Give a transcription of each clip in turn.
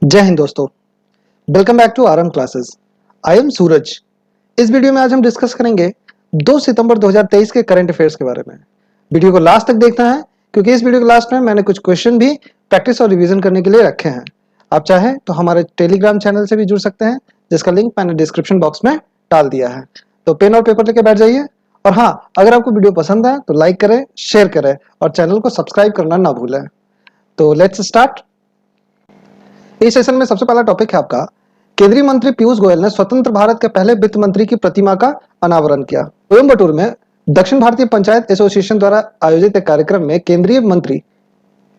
जय हिंद दोस्तों, welcome back to RM classes. I am Suraj. इस वीडियो में आज हम डिस्कस करेंगे 2 सितंबर 2023 के करंट अफेयर्स के बारे में। वीडियो को लास्ट तक देखना है क्योंकि इस वीडियो के लास्ट में मैंने कुछ क्वेश्चन भी प्रैक्टिस और रिवीजन करने के लिए रखे हैं। आप चाहें तो हमारे टेलीग्राम चैनल से भी जुड़ सकते हैं, जिसका लिंक मैंने डिस्क्रिप्शन बॉक्स में डाल दिया है। तो पेन और पेपर लेके बैठ जाइए। और हाँ, अगर आपको वीडियो पसंद है तो लाइक करें, शेयर करें और चैनल को सब्सक्राइब करना ना भूलें। तो लेट्स स्टार्ट। इस सेशन में सबसे पहला टॉपिक है आपका, केंद्रीय मंत्री पीयूष गोयल ने स्वतंत्र भारत के पहले वित्त मंत्री की प्रतिमा का अनावरण किया। कोयम्बटूर में दक्षिण भारतीय पंचायत एसोसिएशन द्वारा आयोजित एक कार्यक्रम में केंद्रीय मंत्री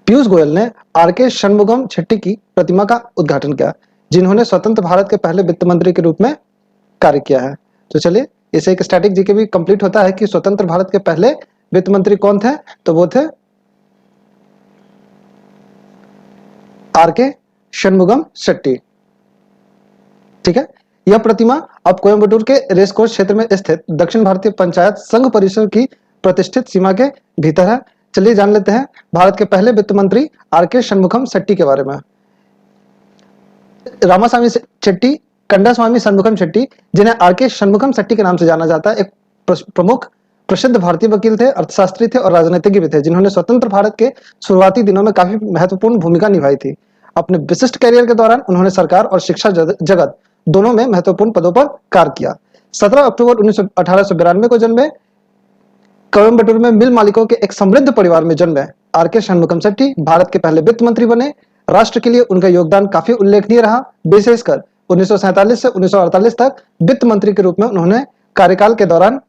पीयूष गोयल ने आर.के. षणमुगम शेट्टी की प्रतिमा का उद्घाटन किया, जिन्होंने स्वतंत्र भारत के पहले वित्त मंत्री के रूप में कार्य किया है। तो चलिए, इसे एक स्टैटिक जीके भी कंप्लीट होता है कि स्वतंत्र भारत के पहले वित्त मंत्री कौन थे। तो वो थे आर.के. षणमुगम शेट्टी। ठीक है, यह प्रतिमा अब कोयम्बटूर के रेस कोर्स क्षेत्र में स्थित दक्षिण भारतीय पंचायत संघ परिसर की प्रतिष्ठित सीमा के भीतर है। चलिए जान लेते हैं भारत के पहले वित्त मंत्री आर.के. षणमुगम शेट्टी के बारे में। रामास्वामी शेट्टी, कंडास्वामी षणमुगम शेट्टी, जिन्हें आर.के. षणमुगम शेट्टी के नाम से जाना जाता है, एक प्रमुख प्रसिद्ध भारतीय वकील थे, अर्थशास्त्री थे और राजनीतिज्ञ भी थे, जिन्होंने स्वतंत्र भारत के शुरुआती दिनों में काफी महत्वपूर्ण भूमिका निभाई थी। अपने विशिष्ट करियर के दौरान उन्होंने सरकार और शिक्षा जगत दोनों में महत्वपूर्ण पदों पर कार्य किया। 17 अक्टूबर 1892 को जन्मे कोयम्बटूर में मिल मालिकों के एक समृद्ध परिवार में जन्मे आर.के. षणमुगम शेट्टी भारत के पहले वित्त मंत्री बने। राष्ट्र के लिए उनका योगदान काफी उल्लेखनीय रहा। विशेषकर 1947 से 1948 तक वित्त मंत्री के रूप में उन्होंने कार्यकाल के दौरान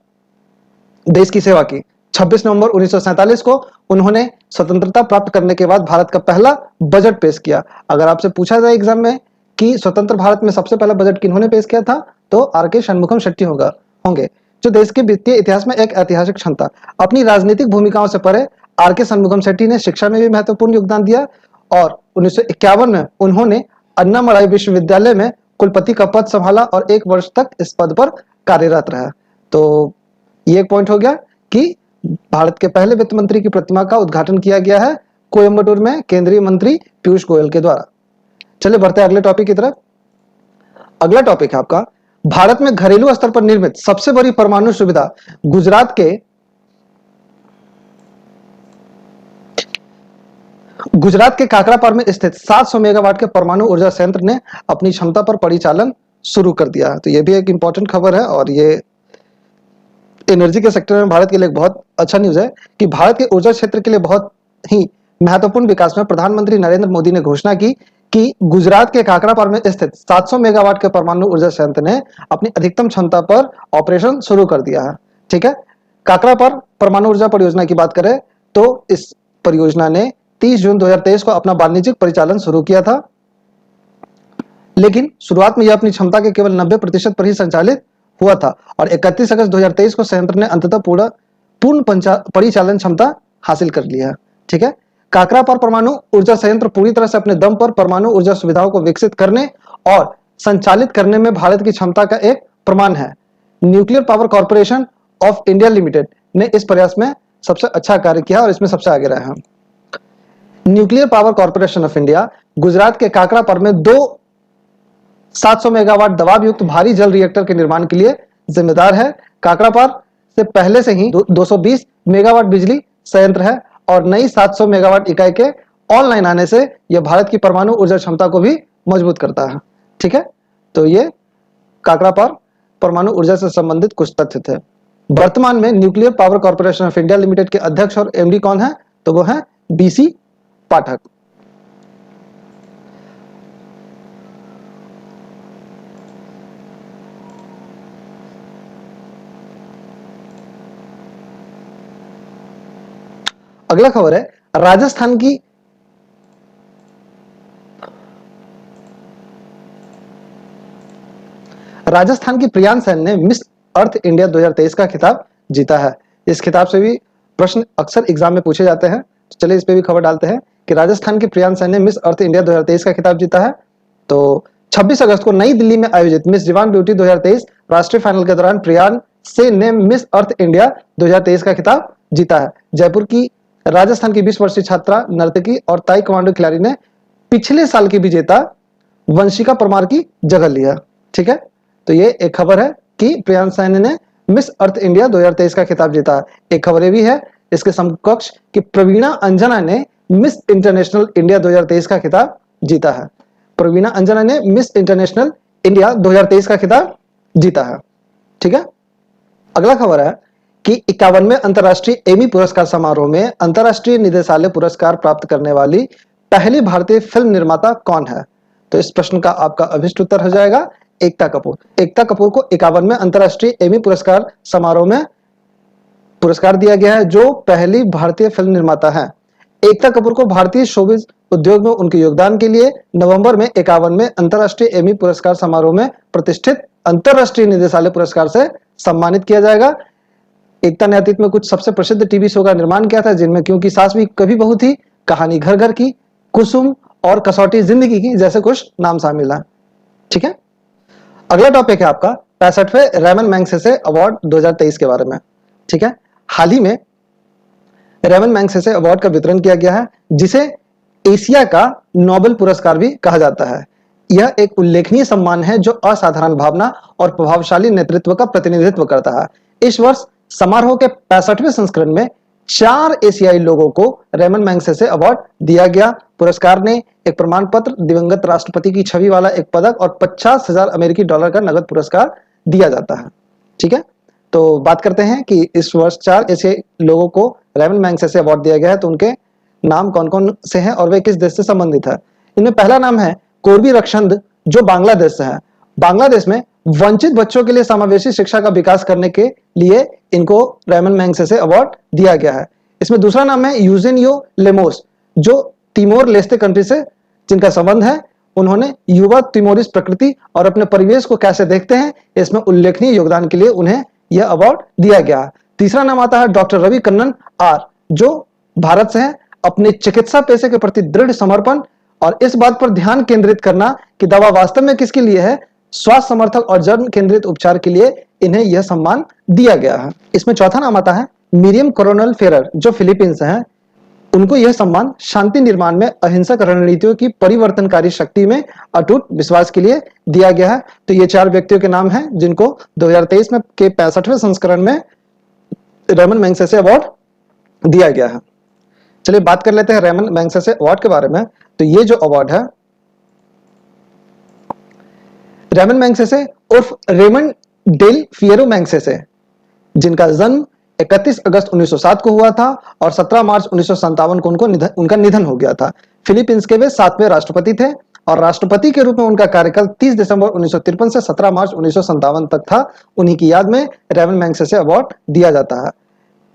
देश की सेवा की। 26 नवंबर 1947 को उन्होंने स्वतंत्रता प्राप्त करने के बाद भारत का पहला बजट पेश किया। अगर आपसे पूछा जाए एग्जाम में कि स्वतंत्र भारत में सबसे पहला बजट किन्होंने पेश किया था, तो आर.के. षणमुगम शेट्टी होंगे, जो देश के वित्तीय इतिहास में एक ऐतिहासिक क्षण था। अपनी राजनीतिक भूमिकाओं से परे आर.के. षणमुगम शेट्टी ने शिक्षा में भी महत्वपूर्ण योगदान दिया और 1951 में उन्होंने अन्नामलाई विश्वविद्यालय में कुलपति का पद संभाला और 1 वर्ष तक इस पद पर कार्यरत रहा। तो ये एक पॉइंट हो गया कि भारत के पहले वित्त मंत्री की प्रतिमा का उद्घाटन किया गया है कोयम्बटूर में केंद्रीय मंत्री पीयूष गोयल के द्वारा। चलिए बढ़ते हैं अगले टॉपिक की तरफ। अगला टॉपिक है आपका, भारत में घरेलू स्तर पर निर्मित सबसे बड़ी परमाणु सुविधा गुजरात के काकरापार में स्थित 700 मेगावाट के परमाणु ऊर्जा संयंत्र ने अपनी क्षमता पर परिचालन शुरू कर दिया। तो यह भी एक इंपॉर्टेंट खबर है और ये एनर्जी के सेक्टर में भारत के लिए बहुत अच्छा न्यूज है कि भारत के ऊर्जा क्षेत्र के लिए बहुत ही महत्वपूर्ण विकास में प्रधानमंत्री नरेंद्र मोदी ने घोषणा की कि गुजरात के काकरापार में स्थित 700 मेगावाट के परमाणु ऊर्जा संयंत्र ने अपनी अधिकतम क्षमता पर ऑपरेशन शुरू कर दिया है। ठीक है, काकरापार परमाणु ऊर्जा परियोजना की बात करें तो इस परियोजना ने 30 जून 2023 को अपना वाणिज्यिक परिचालन शुरू किया था, लेकिन शुरुआत में यह अपनी क्षमता के केवल 90% पर ही संचालित हुआ था और 31 अगस्त 2023 को संयंत्र ने अंततः पूर्ण परिचालन क्षमता हासिल कर लिया। ठीक है, काकरापार परमाणु ऊर्जा संयंत्र पूरी तरह से अपने दम पर परमाणु ऊर्जा सुविधाओं को विकसित करने और संचालित करने में भारत की क्षमता का एक प्रमाण है। Nuclear power corporation of India limited ने इस प्रयास में सबसे अच्छा कार्य किया और इसमें सबसे आगे रहा। Nuclear power corporation of India Gujarat के काकरापार में 2 700 मेगावाट दबाव युक्त भारी जल रिएक्टर के निर्माण के लिए जिम्मेदार है। काकरापार से पहले से ही 220 मेगावाट बिजली संयंत्र है और नई 700 मेगावाट इकाई के ऑनलाइन आने से यह भारत की परमाणु ऊर्जा क्षमता को भी मजबूत करता है। ठीक है, तो ये काकरापार परमाणु ऊर्जा से संबंधित कुछ तथ्य थे। वर्तमान में nuclear power corporation of India limited के अध्यक्ष और एमडी कौन है? तो वो है बीसी पाठक। अगला खबर है, राजस्थान की प्रियांश सेन ने मिस अर्थ इंडिया 2023 का खिताब जीता है। इस खिताब से भी प्रश्न अक्सर एग्जाम में पूछे जाते हैं, तो चलिए इस पे भी खबर डालते हैं कि राजस्थान की प्रियांश सेन ने मिस अर्थ इंडिया 2023 का खिताब जीता है। तो 26 अगस्त को नई दिल्ली में आयोजित मिस डिवान ब्यूटी 2023 राष्ट्रीय फाइनल के दौरान प्रियांश सेन ने मिस अर्थ इंडिया 2023 का खिताब जीता है। जयपुर की राजस्थान की 20 वर्षीय छात्रा, नर्तकी और ताई कमांडो खिलाड़ी ने पिछले साल की विजेता वंशिका परमार की जगह लिया। ठीक है, तो ये एक खबर है कि प्रियांश सैनी ने मिस अर्थ इंडिया 2023 का खिताब जीता। एक खबर ये भी है इसके समकक्ष कि प्रवीणा अंजना ने मिस इंटरनेशनल इंडिया 2023 का खिताब जीता है। प्रवीणा अंजना ने मिस इंटरनेशनल इंडिया 2023 का खिताब जीता है। ठीक है, अगला खबर है कि 51वें अंतर्राष्ट्रीय एमी पुरस्कार समारोह में अंतर्राष्ट्रीय निदेशालय पुरस्कार प्राप्त करने वाली पहली भारतीय फिल्म निर्माता कौन है? तो इस प्रश्न का आपका अभिष्ट उत्तर हो जाएगा एकता कपूर। एकता कपूर को 51वें अंतर्राष्ट्रीय एमी पुरस्कार समारोह में पुरस्कार दिया गया है, जो पहली भारतीय फिल्म निर्माता है। एकता कपूर को भारतीय शोबिज उद्योग में उनके योगदान के लिए नवंबर में 51वें अंतर्राष्ट्रीय एमी पुरस्कार समारोह में प्रतिष्ठित अंतर्राष्ट्रीय निदेशालय पुरस्कार से सम्मानित किया जाएगा। एकता ने अतीत में कुछ सबसे प्रसिद्ध टीवी शो का निर्माण किया था, जिनमें क्योंकि सास भी कभी बहू थी, कहानी घर घर की, कुसुम और कसौटी जिंदगी की जैसे कुछ नाम शामिल है। ठीक है, अगला टॉपिक है आपका 65वें रेमन मैग्सेसे अवार्ड 2023 के बारे में। ठीक है, हाल ही में रेमन मैग्सेसे अवार्ड का वितरण किया गया है, जिसे एशिया का नोबेल पुरस्कार भी कहा जाता है। यह एक उल्लेखनीय सम्मान है जो असाधारण भावना और प्रभावशाली नेतृत्व का प्रतिनिधित्व करता है। इस वर्ष समारोह के 65वें संस्करण में 4 एशियाई लोगों को रेमन मैग्सेसे अवार्ड दिया गया। पुरस्कार ने एक प्रमाण पत्र, दिवंगत राष्ट्रपति की छवि वाला एक पदक और $50,000 अमेरिकी डॉलर का नगद पुरस्कार दिया जाता है। ठीक है, तो बात करते हैं कि इस वर्ष 4 एशियाई लोगों को रेमन मैग्सेसे अवार्ड दिया गया है, तो उनके नाम कौन कौन से हैं और वे किस देश से संबंधित है। इनमें पहला नाम है कोरबी रक्षंद, जो बांग्लादेश से है। बांग्लादेश में वंचित बच्चों के लिए समावेशी शिक्षा का विकास करने के लिए इनको रेमन मैग्सेसे अवार्ड दिया गया है। इसमें दूसरा नाम है यूजेनियो लेमोस, जो तिमोर लेस्ते कंट्री से जिनका संबंध है। उन्होंने युवा तिमोरिस प्रकृति और अपने परिवेश को कैसे देखते हैं, इसमें उल्लेखनीय योगदान के लिए उन्हें यह अवार्ड दिया गया। तीसरा नाम आता है डॉक्टर रवि कन्नन आर, जो भारत से है। अपने चिकित्सा पेशे के प्रति दृढ़ समर्पण और इस बात पर ध्यान केंद्रित करना कि दवा वास्तव में किसके लिए है, स्वास्थ्य समर्थक और जन केंद्रित उपचार के लिए इन्हें यह सम्मान दिया गया है। इसमें चौथा नाम आता है मिरियम कोरोनल फेरर, जो फिलीपींस से हैं। उनको यह सम्मान शांति निर्माण में अहिंसक रणनीतियों की परिवर्तनकारी शक्ति में अटूट विश्वास के लिए दिया गया है। तो ये 4 व्यक्तियों के नाम हैं जिनको 2023 में के 65वें संस्करण में रेमन मैग्सेसे अवार्ड दिया गया है। चलिए बात कर लेते हैं रेमन मैग्सेसे अवार्ड के बारे में। तो ये जो अवार्ड है, रेमन मैग्सेसे उर्फ रेमन डेल फिएरो मैग्सेसे, जिनका जन्म 31 अगस्त 1907 को हुआ था और 17 मार्च 1957 को उनका निधन हो गया था। फिलीपींस के वे 7वें राष्ट्रपति थे और राष्ट्रपति के रूप में उनका कार्यकाल 30 दिसंबर 1953 से 17 मार्च 1957 तक था। उन्हीं की याद में रेमन मैग्सेसे अवार्ड दिया जाता है।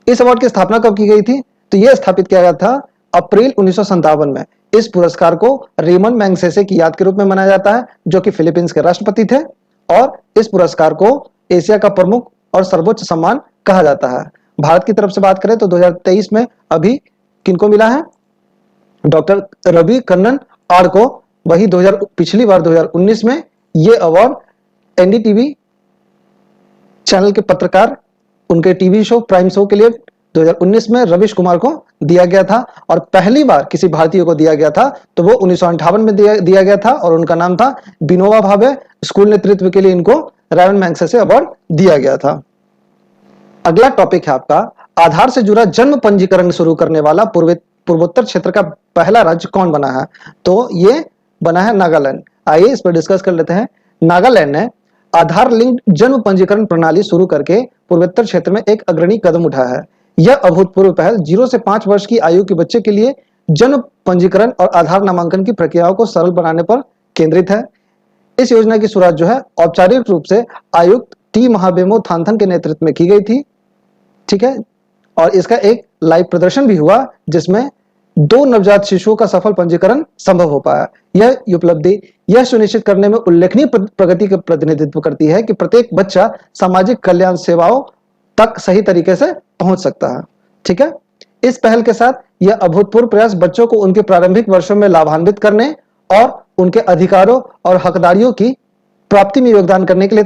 इस अवार्ड की स्थापना कब की गई थी? तो यह स्थापित किया गया था अप्रैल 1957 में। इस पुरस्कार को रेमन मैग्सेसे की याद के रूप में मनाया जाता है, जो कि फिलीपींस के राष्ट्रपति थे, और इस पुरस्कार को एशिया का प्रमुख और सर्वोच्च सम्मान कहा जाता है। भारत की तरफ से बात करें तो 2023 में अभी किनको मिला है? डॉक्टर रवि कन्नन आर को। वही पिछली बार 2019 में ये अवार्ड एनडीटीवी चैनल के पत्रकार, उनके टीवी शो प्राइम शो के लिए 2019 में रवीश कुमार को दिया गया था। और पहली बार किसी भारतीय को दिया गया था तो वो 1958 में दिया गया था और उनका नाम था विनोबा भावे। स्कूल नेतृत्व के लिए इनको रेमन मैग्सेसे अवार्ड दिया गया था। अगला टॉपिक है आपका आधार से जुड़ा जन्म पंजीकरण शुरू करने वाला पूर्वोत्तर क्षेत्र का पहला राज्य कौन बना है? तो ये बना है नागालैंड। आइए इस पर डिस्कस कर लेते हैं। नागालैंड ने आधार लिंक्ड जन्म पंजीकरण प्रणाली शुरू करके पूर्वोत्तर क्षेत्र में एक अग्रणी कदम उठाया है। यह अभूतपूर्व पहल 0 से 5 वर्ष की आयु के बच्चे के लिए जन्म पंजीकरण और आधार नामांकन की प्रक्रियाओं को सरल बनाने पर केंद्रित है। इस योजना की शुरुआत जो है औपचारिक रूप से आयुक्त टी महाबेमो थानथन के नेतृत्व में की गई थी। ठीक है, और इसका एक लाइव प्रदर्शन भी हुआ जिसमें 2 नवजात शिशुओं का सफल पंजीकरण संभव हो पाया। यह उपलब्धि यह सुनिश्चित करने में उल्लेखनीय प्रगति का प्रतिनिधित्व करती है कि प्रत्येक बच्चा सामाजिक कल्याण सेवाओं तक सही तरीके से पहुंच सकता है। ठीक है, इस पहल के साथ यह अभूतपूर्व प्रयास बच्चों को उनके प्रारंभिक वर्षों में लाभान्वित करने और उनके अधिकारों और हकदारियों की प्राप्ति में योगदान करने के लिए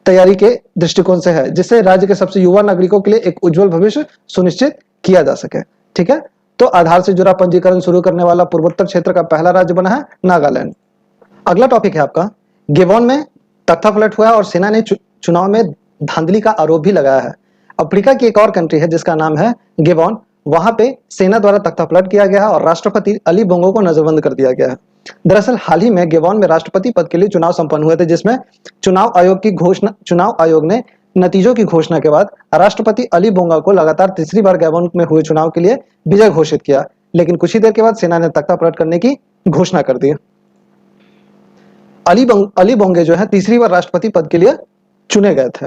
तैयारी के दृष्टिकोण से है, जिससे राज्य के सबसे युवा नागरिकों के लिए एक उज्जवल भविष्य सुनिश्चित किया जा सके। ठीक है, तो आधार से जुड़ा पंजीकरण शुरू करने वाला पूर्वोत्तर क्षेत्र का पहला राज्य बना है नागालैंड। अगला टॉपिक है आपका, गिबॉन में तख्ता पलट हुआ है और सेना ने चुनाव में धांधली का आरोप भी लगाया है। अफ्रीका की एक और कंट्री है जिसका नाम है गिबॉन, वहां पे सेना द्वारा तख्ता पलट किया गया है और राष्ट्रपति अली बोंगो को नजरबंद कर दिया गया है। दरअसल हाल ही में गिबॉन में राष्ट्रपति पद के लिए चुनाव संपन्न हुए थे, जिसमें चुनाव आयोग ने नतीजों की घोषणा के बाद राष्ट्रपति अली बोंगा को लगातार तीसरी बार गैबॉन में हुए चुनाव के लिए विजय घोषित किया, लेकिन कुछ ही देर के बाद सेना ने तख्ता पलट करने की घोषणा कर दी। अली बोंगे जो है तीसरी बार राष्ट्रपति पद के लिए चुने गए थे।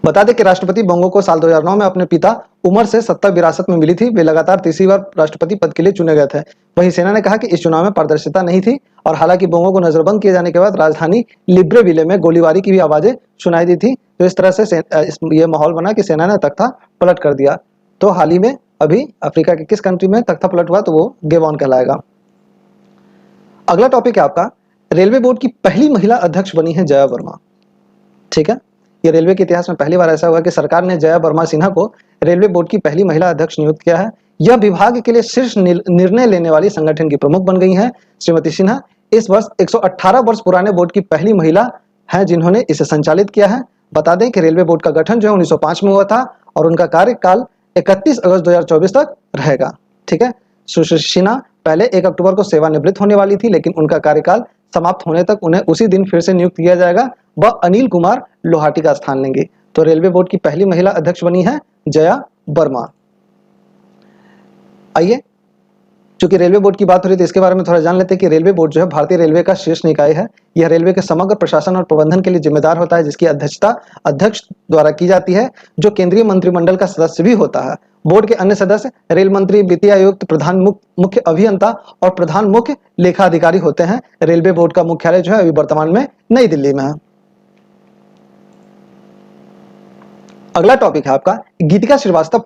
बता दें कि राष्ट्रपति बोंगो को साल 2009 में अपने पिता उमर से सत्ता विरासत में मिली थी। वे लगातार तीसरी बार राष्ट्रपति पद के लिए चुने गए थे। वहीं सेना ने कहा कि इस चुनाव में पारदर्शिता नहीं थी और हालांकि बोंगो को नजरबंद किए जाने के बाद राजधानी लिब्रेविले में गोलीबारी की भी आवाजें सुनाई दी थी। तो इस तरह से ये माहौल बना कि सेना ने तख्ता पलट कर दिया। तो हाल ही में अभी अफ्रीका के किस कंट्री में तख्ता पलट हुआ, तो वो गिबॉन कहलाएगा। अगला टॉपिक है आपका, रेलवे बोर्ड की पहली महिला अध्यक्ष बनी है जया वर्मा। ठीक है, ये रेलवे के इतिहास में पहली बार ऐसा हुआ कि सरकार ने जया वर्मा सिन्हा को रेलवे बोर्ड की पहली महिला अध्यक्ष नियुक्त किया है। यह विभाग के लिए शीर्ष निर्णय लेने वाली संगठन की प्रमुख बन गई हैं। श्रीमती सिन्हा इस वर्ष 118 वर्ष पुराने बोर्ड की पहली महिला है जिन्होंने इसे संचालित किया है। बता दें कि रेलवे बोर्ड का गठन जो है 1905 में हुआ था और उनका कार्यकाल 31 अगस्त 2024 तक रहेगा। ठीक है, सुश्री सिन्हा पहले 1 अक्टूबर को सेवानिवृत्त होने वाली थी, लेकिन उनका कार्यकाल समाप्त होने तक उन्हें उसी दिन फिर से नियुक्त किया जाएगा। वह अनिल कुमार लोहाटी का स्थान लेंगे। तो रेलवे बोर्ड की पहली महिला अध्यक्ष बनी है जया वर्मा। आइए, चूंकि रेलवे बोर्ड की बात हो रही थी, इसके बारे में थोड़ा जान लेते हैं कि रेलवे बोर्ड जो है भारतीय रेलवे का शीर्ष निकाय है। यह रेलवे के समग्र प्रशासन और प्रबंधन के लिए जिम्मेदार होता है, जिसकी अध्यक्षता अध्यक्ष द्वारा की जाती है, जो केंद्रीय मंत्रिमंडल का सदस्य भी होता है। बोर्ड के अन्य सदस्य रेल मंत्री, वित्तीय आयुक्त, प्रधान मुख्य अभियंता और प्रधान मुख्य लेखा अधिकारी होते हैं। रेलवे बोर्ड का मुख्यालय जो है अभी वर्तमान में नई दिल्ली में है। अगला टॉपिक है आपका, गीतिका श्रीवास्तव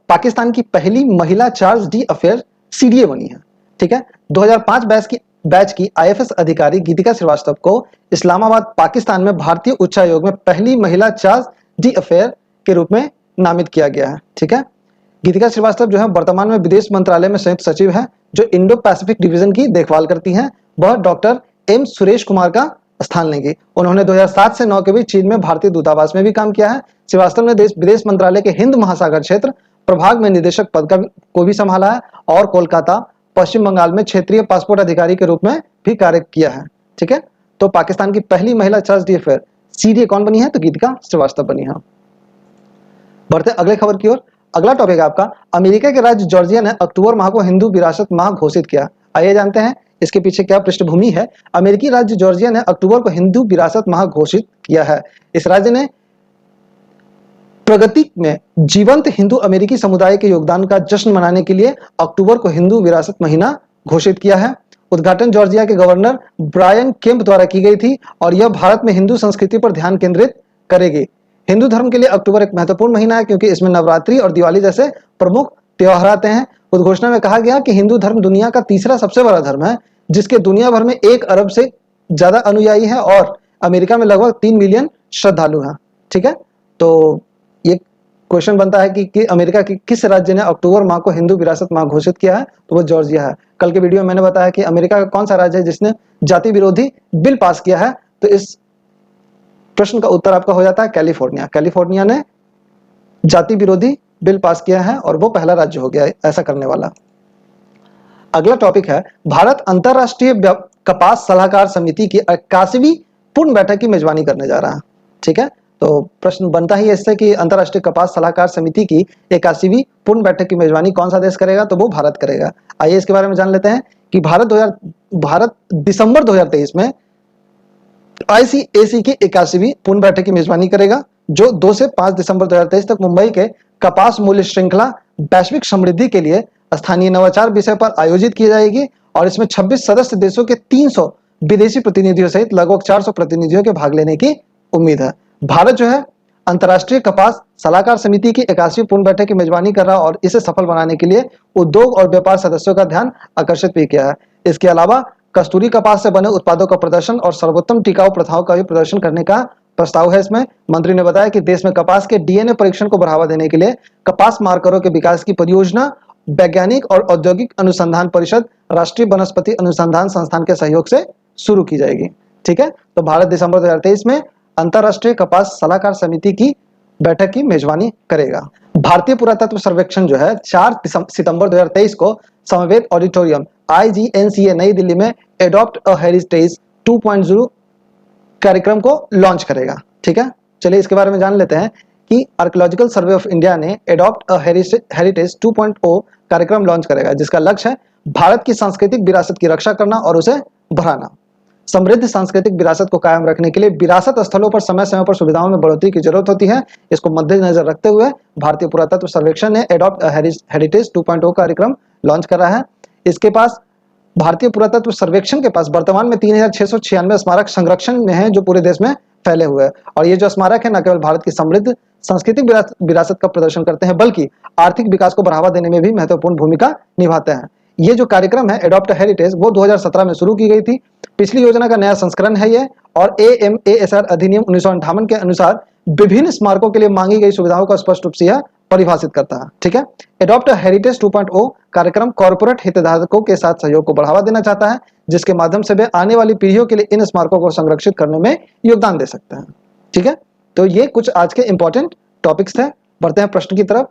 पाकिस्तान की पहली महिला चार्ज डी अफेयर सीडीए बनी है। ठीक है, 2005 बैच की आईएफएस अधिकारी गीतिका श्रीवास्तव को इस्लामाबाद पाकिस्तान में भारतीय उच्चायोग में पहली महिला चार्ज डी अफेयर के रूप में नामित किया गया है। ठीक है, गीतिका श्रीवास्तव जो है वर्तमान में विदेश मंत्रालय में संयुक्त सचिव है, जो इंडो पैसिफिक डिवीजन की देखभाल करती हैं। वह डॉक्टर एम सुरेश कुमार का स्थान लेंगे। उन्होंने 2007 से 9 के बीच चीन में भारतीय दूतावास में भी काम किया है। श्रीवास्तव ने विदेश मंत्रालय के हिंद महासागर क्षेत्र प्रभाग में निदेशक पद को भी संभाला है और कोलकाता, पश्चिम बंगाल में क्षेत्रीय पासपोर्ट अधिकारी के रूप में भी कार्य किया है। ठीक है, तो पाकिस्तान की पहली महिला चार्ज डी अफेयर सीडीए कौन बनी है, तो गीतिका श्रीवास्तव बनी है। बढ़ते अगले खबर की ओर। अगला टॉपिक है आपका, अमेरिका के राज्य जॉर्जिया ने अक्टूबर माह को हिंदू विरासत माह घोषित किया। आइए जानते हैं इसके पीछे क्या पृष्ठभूमि है। अमेरिकी राज्य जॉर्जिया ने अक्टूबर को हिंदू विरासत माह घोषित किया है। इस राज्य ने प्रगति में जीवंत हिंदू अमेरिकी समुदाय के योगदान का जश्न मनाने के लिए अक्टूबर को हिंदू विरासत महीना घोषित किया है। उद्घाटन जॉर्जिया के गवर्नर ब्रायन केम्प द्वारा की गई थी और यह भारत में हिंदू संस्कृति पर ध्यान केंद्रित करेगी। हिंदू धर्म के लिए अक्टूबर एक महत्वपूर्ण महीना है क्योंकि इसमें नवरात्रि और दिवाली जैसे प्रमुख त्योहार आते हैं। उद्घोषणा में कहा गया कि हिंदू धर्म दुनिया का तीसरा सबसे बड़ा धर्म है, जिसके दुनिया भर में 1 अरब से ज्यादा अनुयायी है और अमेरिका में लगभग 3 मिलियन श्रद्धालु हैं। ठीक है, तो ये क्वेश्चन बनता है कि अमेरिका के किस राज्य ने अक्टूबर माह को हिंदू विरासत माह घोषित किया है, तो वो जॉर्जिया है। कल के वीडियो में मैंने बताया कि अमेरिका का कौन सा राज्य है जिसने जाति विरोधी बिल पास किया है, तो इस प्रश्न का उत्तर आपका हो जाता है कैलिफोर्निया। कैलिफोर्निया ने जाति विरोधी बिल पास किया है और वो पहला राज्य हो गया है ऐसा करने वाला। अगला टॉपिक है, भारत अंतरराष्ट्रीय कपास सलाहकार समिति की 81वीं पूर्ण बैठक की मेजबानी करने जा रहा है। ठीक है, तो प्रश्न बनता ही इससे कि अंतरराष्ट्रीय कपास सलाहकार समिति की 81वीं पूर्ण बैठक की मेजबानी कौन सा देश करेगा, तो वो भारत करेगा। आइए इसके बारे में जान लेते हैं कि भारत दिसंबर 2023 में आईसीएसी की 81वीं पूर्ण बैठक की मेजबानी करेगा, जो 2 से 5 दिसंबर 2023 तक मुंबई के कपास मूल्य श्रृंखला वैश्विक समृद्धि के लिए स्थानीय नवाचार विषय पर आयोजित की जाएगी और इसमें 26 सदस्य देशों के 300 विदेशी प्रतिनिधियों सहित लगभग 400 प्रतिनिधियों के भाग लेने की उम्मीद है। भारत जो है अंतर्राष्ट्रीय कपास सलाहकार समिति की 81वीं पूर्ण बैठक की मेजबानी कर रहा और इसे सफल बनाने के लिए उद्योग और व्यापार सदस्यों का ध्यान आकर्षित भी किया है। इसके अलावा कस्तूरी कपास से बने उत्पादों का प्रदर्शन और सर्वोत्तम टिकाऊ प्रथाओं का भी प्रदर्शन करने का प्रस्ताव है। इसमें मंत्री ने बताया कि देश में कपास के डीएनए परीक्षण को बढ़ावा देने के लिए कपास मार्करों के विकास की परियोजना वैज्ञानिक और औद्योगिक अनुसंधान परिषद, राष्ट्रीय वनस्पति अनुसंधान संस्थान के सहयोग से शुरू की जाएगी। ठीक है, तो भारत दिसंबर 2023 में अंतर्राष्ट्रीय कपास सलाहकार समिति की बैठक की मेजबानी करेगा। भारतीय पुरातत्व सर्वेक्षण जो है 4 सितंबर 2023 को समवेत ऑडिटोरियम IGNCA नई दिल्ली में एडॉप्ट अ हेरिटेज 2.0 कार्यक्रम को लॉन्च करेगा। ठीक है, चलिए इसके बारे में जान लेते हैं कि आर्कियोलॉजिकल सर्वे ऑफ इंडिया ने एडॉप्ट अ हेरिटेज 2.0 कार्यक्रम लॉन्च करेगा, जिसका लक्ष्य है भारत की सांस्कृतिक विरासत की रक्षा करना और उसे बढ़ाना। समृद्ध सांस्कृतिक विरासत को कायम रखने के लिए विरासत स्थलों पर समय समय पर सुविधाओं में बढ़ोतरी की जरूरत होती है। इसको मद्देनजर रखते हुए भारतीय पुरातत्व सर्वेक्षण ने एडॉप्ट अ हेरिटेज 2.0 कार्यक्रम लॉन्च करा है। इसके पास भारतीय पुरातत्व सर्वेक्षण के पास वर्तमान में 3696 स्मारक संरक्षण में हैं, जो पूरे देश में फैले हुए हैं। और ये जो स्मारक है न केवल भारत की समृद्ध सांस्कृतिक विरासत का प्रदर्शन करते हैं, बल्कि आर्थिक विकास को बढ़ावा देने में भी महत्वपूर्ण भूमिका निभाते हैं। ये जो कार्यक्रम है एडॉप्ट हेरिटेज, वो 2017 में शुरू की गई थी। पिछली योजना का नया संस्करण है ये, और AMASR अधिनियम 1958 के अनुसार विभिन्न स्मारकों के लिए मांगी गई सुविधाओं का स्पष्ट रूप से यह परिभाषित करता है। ठीक है, एडॉप्ट हेरिटेज 2.0 कार्यक्रम कॉर्पोरेट हितधारकों के साथ सहयोग को बढ़ावा देना चाहता है, जिसके माध्यम से वे आने वाली पीढ़ियों के लिए इन स्मारकों को संरक्षित करने में योगदान दे सकते हैं। ठीक है, तो ये कुछ आज के इंपॉर्टेंट टॉपिक्स थे। बढ़ते हैं प्रश्न की तरफ।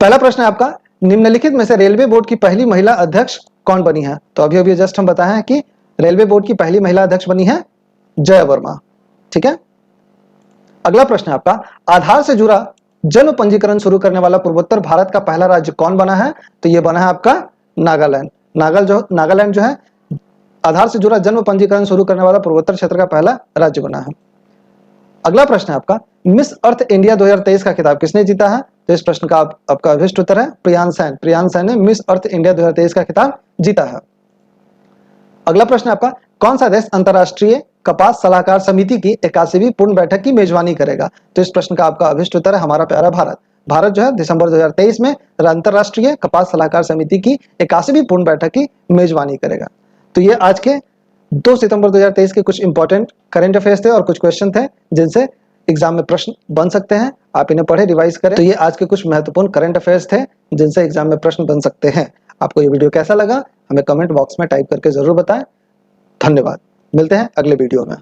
पहला प्रश्न है आपका, निम्नलिखित में से रेलवे बोर्ड की पहली महिला अध्यक्ष कौन बनी है? तो अभी जस्ट हम बताए हैं कि रेलवे बोर्ड की पहली महिला अध्यक्ष बनी है जया वर्मा। ठीक है, अगला प्रश्न है आपका, आधार से जुड़ा जन्म पंजीकरण शुरू करने वाला पूर्वोत्तर भारत का पहला राज्य कौन बना है? तो यह बना है आपका नागालैंड। नागालैंड जो है आधार से जुड़ा जन्म पंजीकरण शुरू करने वाला पूर्वोत्तर क्षेत्र का पहला राज्य बना है। अगला प्रश्न है आपका, मिस अर्थ इंडिया 2023 का खिताब किसने जीता है? तो इस प्रश्न का आपका अभिष्ट उत्तर है प्रियांश सैन ने मिस अर्थ इंडिया 2023 का खिताब जीता है। अगला प्रश्न आपका, कौन सा देश अंतरराष्ट्रीय कपास सलाहकार समिति की 81वीं पूर्ण बैठक की मेजबानी करेगा? तो इस प्रश्न का आपका अभिष्ट उत्तर है हमारा प्यारा भारत। भारत जो है दिसंबर 2023 में अंतरराष्ट्रीय कपास सलाहकार समिति की 81वीं पूर्ण बैठक की मेजबानी करेगा। तो ये आज के 2 सितंबर 2023 के कुछ इंपॉर्टेंट करंट अफेयर्स थे और कुछ क्वेश्चन थे जिनसे एग्जाम में प्रश्न बन सकते हैं। आप इन्हें पढ़े, रिवाइज करें। तो ये आज के कुछ महत्वपूर्ण करंट अफेयर्स थे जिनसे एग्जाम में प्रश्न बन सकते हैं। आपको ये वीडियो कैसा लगा हमें कमेंट बॉक्स में टाइप करके जरूर बताएं। धन्यवाद, मिलते हैं अगले वीडियो में।